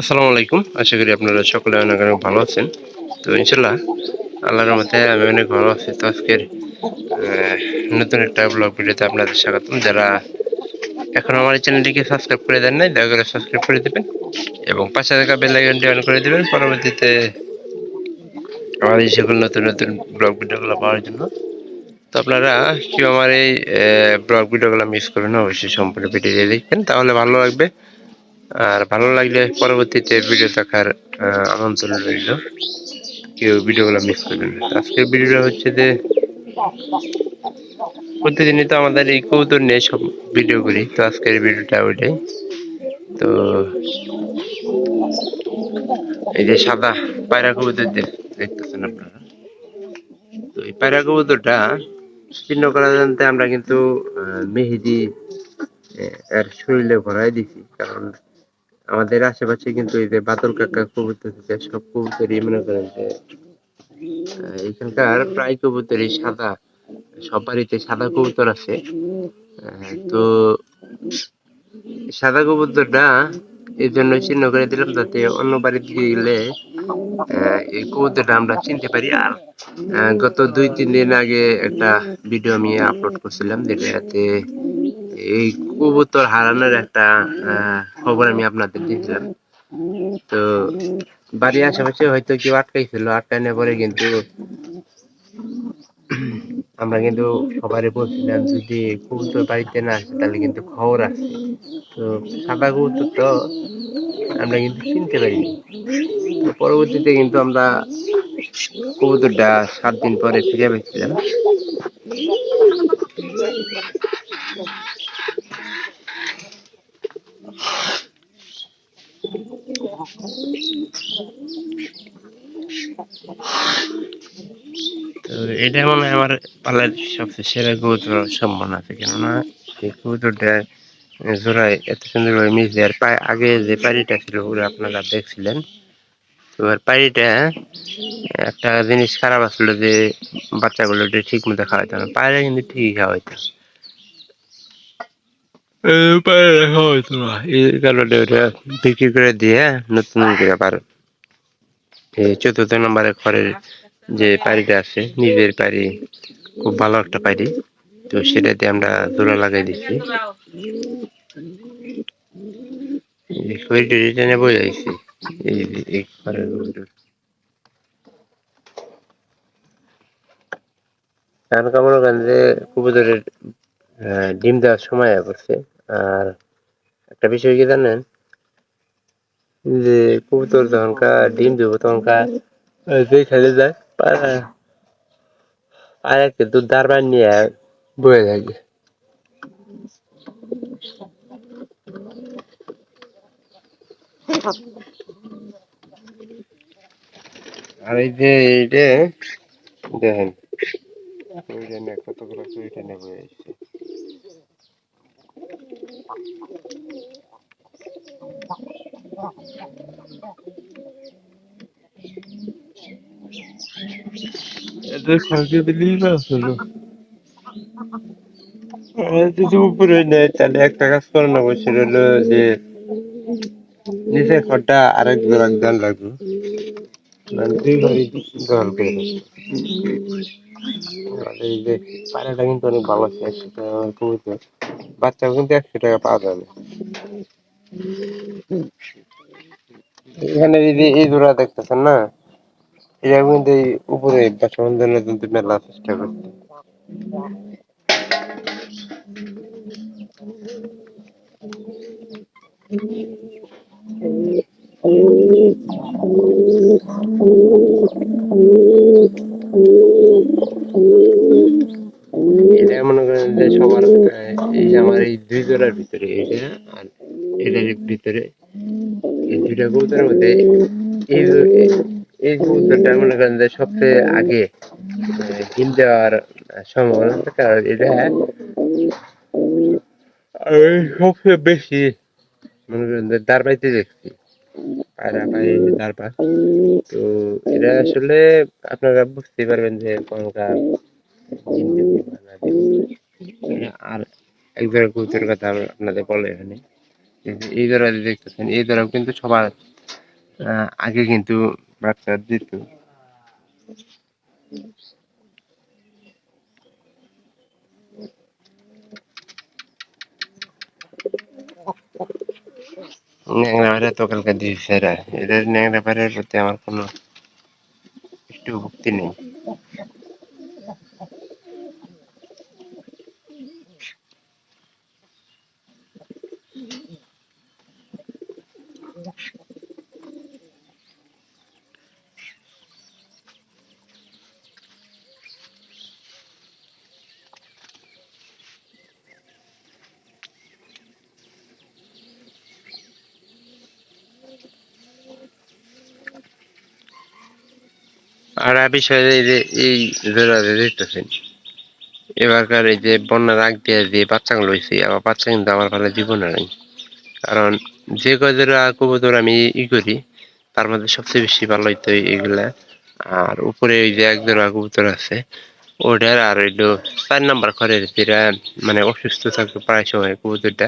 আসসালামু আলাইকুম। আশা করি আপনারা সকলে অনেক অনেক ভালো আছেন। তো ইনশাল্লাহ আল্লাহর রহমতে আমি অনেক ভালো আছি। তো আজকের নতুন একটা ব্লগ ভিডিওতে আপনাদের স্বাগতম। যারা এখনো আমার এই চ্যানেলটিকে সাবস্ক্রাইব করে দেন নাই, দয়া করে সাবস্ক্রাইব করে দিবেন এবং পাশে থাকা বেল আইকনটি অন করে দিবেন পরবর্তীতে আমার এই সকল নতুন নতুন ব্লগ ভিডিওগুলো পাওয়ার জন্য। তো আপনারা কেউ আমার এই ব্লগ ভিডিওগুলো মিস করবেন না, অবশ্যই সম্পূর্ণ ভিডিও দেখবেন, তাহলে ভালো লাগবে। আর ভালো লাগলে পরবর্তীতে ভিডিও দেখার আমন্ত্রণ রইল। কেউ ভিডিওগুলো মিস করবেন না। আজকের ভিডিওটা হচ্ছে যে প্রতিদিনই তো আমাদের এই কবুতর নিয়ে সব ভিডিও করি, তো আজকের ভিডিওটা ওইটাই। তো এই যে সাদা পায়রা কবুতর দেখতেছেন আপনারা, তো এই পায়রা কবুতরটা চিহ্ন করা জানতে আমরা কিন্তু মেহেদি এর শরীরে ভরাই দিছি, কারণ আমাদের আশেপাশে কিন্তু এই যে বাদল কাকা কবুতর থেকে সব কবুতরই মনে করেন যে এখানকার প্রায় কবুতরই সাদা, সব বাড়িতে সাদা কবুতর আছে। তো সাদা কবুতরটা এই জন্য চিহ্ন করে দিলাম, যাতে অন্য বাড়িতে গেলে এই কবুতরটা আমরা চিনতে পারি। আর গত 2-3 দিন আগে একটা ভিডিও আমি আপলোড করছিলাম, যেটাতে এই কবুতর হারানোর একটা খবর আমি আপনাদের দিয়েছিলাম। তো বাড়ির আশেপাশে হয়তো কেউ আটকাইছিল, আটকানোর পরে কিন্তু আমরা কিন্তু সবারই বলছিলাম যদি কবুতর বাড়িতে না আসে তাহলে কিন্তু খবর আছে। তো সাদা কবুতর তো আমরা কিন্তু চিনতে পারিনি। তো পরবর্তীতে কিন্তু আমরা কবুতরটা 7 দিন পরে ফিরে পেয়েছিলাম। তো এটা মনে হয় আমার পালার সবচেয়ে সেরা কবুতর সম্মান আছে, কেননা এই কবুতরটা জোড়ায় এত সুন্দর ভাবে মিশে। আর আগে যে পাড়িটা ছিল ওরা আপনারা দেখছিলেন। তো আর পাড়িটা একটা জিনিস খারাপ আসলো যে বাচ্চাগুলো ঠিক মতো খাওয়াইতো না, পায়রা কিন্তু ঠিকই খাওয়াইতো, পায়রা খাওয়াইতো না। এই কারণে ওটা বিক্রি করে দিয়ে নতুন করে আবার এই 4th নম্বরের ঘরের যে পাড়িটা আছে, নিজের পাড়ি, খুব ভালো একটা পাড়ি, তো সেটাতে আমরা জোড়া লাগাই দিচ্ছি। শরীরটা টেনে বয়ে যাইছে এই ঘরের মধ্যে। কারণ মনে করেন যে কবুতরের ডিম দেওয়ার সময় পড়ছে। আর একটা বিষয় কি জানেন, যে কবুতর যখনকার ডিম দেবো তখনকার যেখানে যায় পায়রা, পায়রা কিন্তু দাঁড় নিয়ে বয়ে থাকে। আর এই যে এইটা দেখেন, ওই জন্য কতগুলো চুরি নেবে এসছে। এদের খালকে দিলেই না হলো, যদি উপরে নেয় তাহলে একটা কাজ করে নেবো, সেটা হলো যে নিচের খড়টা আরেক জোড়া দেন লাগবে, মানে 2 ঘরই দখল করে নেবো। আর এই যে পায়রাটা কিন্তু অনেক ভালো আছে, 100 টাকা কবুতর, বাচ্চা কিন্তু 100 টাকা পাওয়া যাবে। এখানে এই যে এই জোড়া দেখতেছেন না, এটা কিন্তু এই উপরে বাচ্চা বন্ধনের কিন্তু মেলা চেষ্টা করছে। এটা মনে করেন যে সবার এই যে আমার এই 2 জোড়ার ভিতরে এটা আর এটার ভিতরে, এই 2টা কবুতরের মধ্যে এই এই কবুতরটা মনে করেন যে সবচেয়ে আগে ডিম দেওয়ার সম্ভাবনা আছে, কারণ এটা আমি সবচেয়ে বেশি মনে করেন যে দাঁড় পাইতে দেখছি, পায়রা পায়ে দাঁড় পা। তো এটা আসলে আপনারা বুঝতেই পারবেন যে কোনটা ডিম দেবে বা না দেবে। আর এক জায়গায় কবুতরের কথা আপনাদের বলে এখানে, এই জোড়া যে দেখতেছেন এই জোড়াও কিন্তু সবার আগে কিন্তু বাচ্চা দিত। ন্যাংরা পায়রা তো কালকে দিয়েছে এরা, এদের ন্যাংরা পায়রার প্রতি আমার কোনো একটু ভক্তি নেই। আর বিষয় এই যে এই জোড়া যে দেখতেছেন এবারকার এই যে বন্যার আগ দিয়ে যে বাচ্চাগুলো হয়েছে আমার বাচ্চা কিন্তু আমার ভালো জীবনে নাই। কারণ যে কয়জোড়া কবুতর আমি করি তার মধ্যে সবচেয়ে বেশি ভালো হইতো এগুলা। আর উপরে ওই যে এক জোড়া কবুতর আছে ওটার আর হইলো 4 নাম্বার ঘরের যেটা মানে অসুস্থ থাকতো প্রায় সময় কবুতরটা,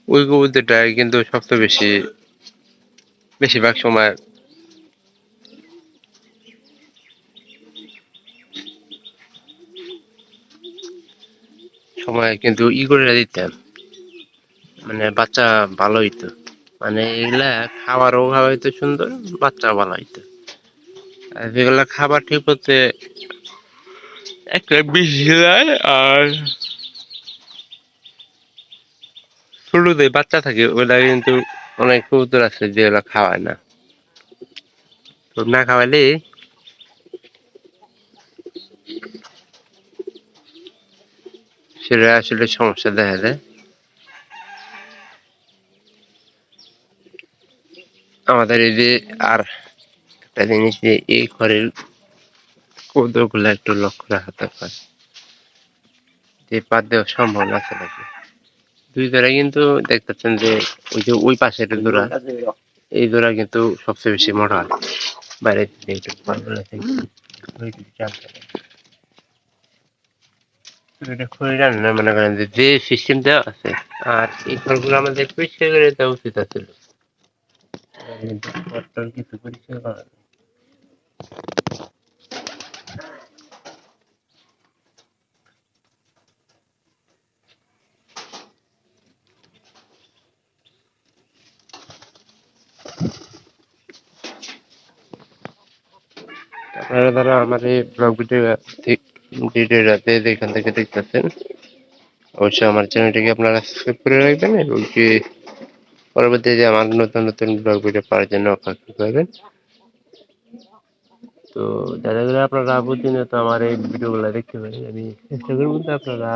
ওই কবুতরটা কিন্তু সবচেয়ে বেশি বেশিরভাগ সময় সময় কিন্তু করে দিতাম, মানে বাচ্চা ভালো হইতো। মানে এগুলা খাবারও হইতো সুন্দর, বাচ্চা ভালো হইতো। আর যেগুলা খাবার ঠিক হচ্ছে একটা বিষ যায় আর ছোটতে বাচ্চা থাকে ওগুলা কিন্তু অনেক কবুতর আছে যেগুলা খাওয়ায় না, তো না খাওয়াইলে সেটা আসলে সমস্যা দেখা যায়। আমাদের এই যে আর একটা জিনিস যে এই ঘরের কবুতর গুলা একটু লক্ষ্য রাখা দরকার, যে বাদ দেওয়া সম্ভব না নাকি। দুই জোড়া কিন্তু দেখতেছেন যে ওই যে ওই পাশের জোড়া এই জোড়া কিন্তু সবচেয়ে বেশি মোটা হয়। বাইরে থেকে একটু পাতলা থেকে এটা খুলে জানি না, মনে করেন যে যে সিস্টেম দেওয়া আছে আর এই ঘরগুলো আমাদের পরিষ্কার করে দেওয়া উচিত আছিল। কিন্তু ঘরটার কিছু পরিষ্কার করা নেই। আপনারা যারা আমার এই ব্লগ ভিডিওটাতে যেখান থেকে দেখতেছেন অবশ্যই আমার চ্যানেলটিকে আপনারা সাবস্ক্রাইব করে রাখবেন এবং কি পরবর্তী যে আমার নতুন নতুন ব্লগ ভিডিও পাওয়ার জন্য অপেক্ষা করবেন। তো যারা যারা আপনারা প্রতিনিয়ত আমার এই ভিডিওগুলো দেখতে পারেন আমি চেষ্টা করবো যে আপনারা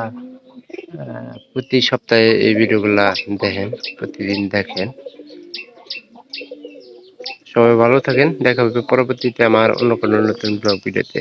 প্রতি সপ্তাহে এই ভিডিওগুলা দেখেন, প্রতিদিন দেখেন। সবাই ভালো থাকেন, দেখা হবে পরবর্তীতে আমার অন্য কোনো নতুন ব্লগ ভিডিওতে।